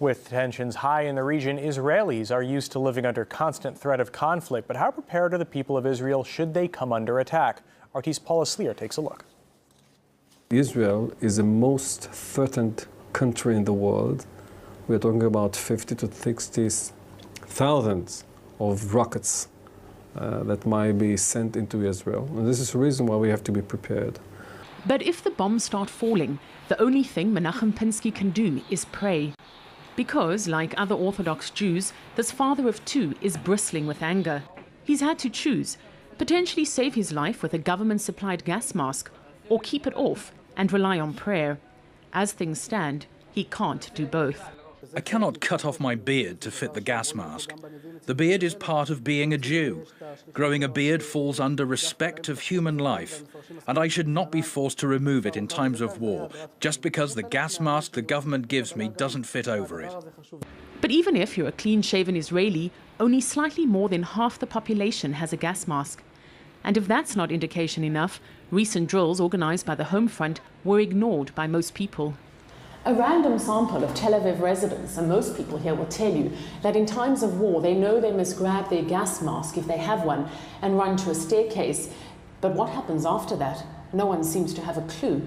With tensions high in the region, Israelis are used to living under constant threat of conflict. But how prepared are the people of Israel should they come under attack? RT's Paula Sleer takes a look. Israel is the most threatened country in the world. We're talking about 50 to 60,000 of rockets that might be sent into Israel. And this is the reason why we have to be prepared. But if the bombs start falling, the only thing Menachem Pinsky can do is pray. Because, like other Orthodox Jews, this father of two is bristling with anger. He's had to choose, potentially save his life with a government-supplied gas mask, or keep it off and rely on prayer. As things stand, he can't do both. I cannot cut off my beard to fit the gas mask. The beard is part of being a Jew. Growing a beard falls under respect of human life, and I should not be forced to remove it in times of war, just because the gas mask the government gives me doesn't fit over it. But even if you're a clean-shaven Israeli, only slightly more than half the population has a gas mask. And if that's not indication enough, recent drills organized by the Home Front were ignored by most people. A random sample of Tel Aviv residents, and most people here will tell you that in times of war they know they must grab their gas mask if they have one and run to a staircase. But what happens after that? No one seems to have a clue.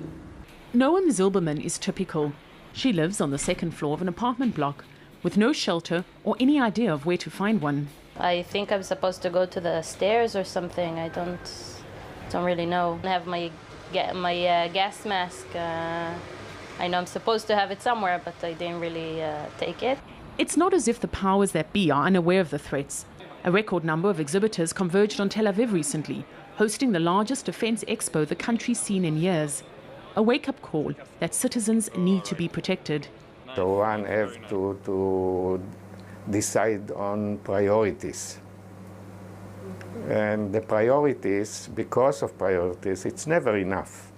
Noam Zilberman is typical. She lives on the second floor of an apartment block with no shelter or any idea of where to find one. I think I'm supposed to go to the stairs or something. I don't really know. I have my gas mask. I know I'm supposed to have it somewhere, but I didn't really take it. It's not as if the powers that be are unaware of the threats. A record number of exhibitors converged on Tel Aviv recently, hosting the largest defense expo the country's seen in years. A wake-up call that citizens need to be protected. So one has to decide on priorities. And the priorities, because of priorities, it's never enough.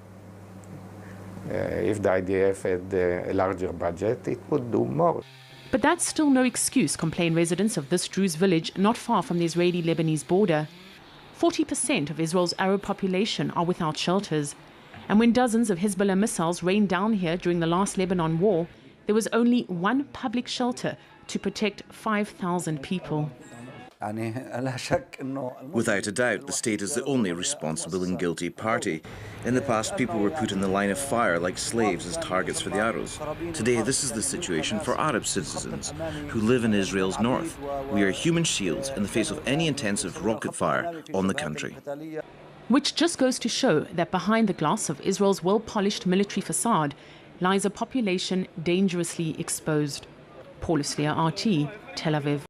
If the IDF had a larger budget, it would do more. But that's still no excuse, complain residents of this Druze village not far from the Israeli-Lebanese border. 40% of Israel's Arab population are without shelters. And when dozens of Hezbollah missiles rained down here during the last Lebanon war, there was only one public shelter to protect 5,000 people. Without a doubt, the state is the only responsible and guilty party. In the past, people were put in the line of fire like slaves as targets for the arrows. Today, this is the situation for Arab citizens who live in Israel's north. We are human shields in the face of any intensive rocket fire on the country. Which just goes to show that behind the glass of Israel's well-polished military facade lies a population dangerously exposed. Paula Sleer, RT, Tel Aviv.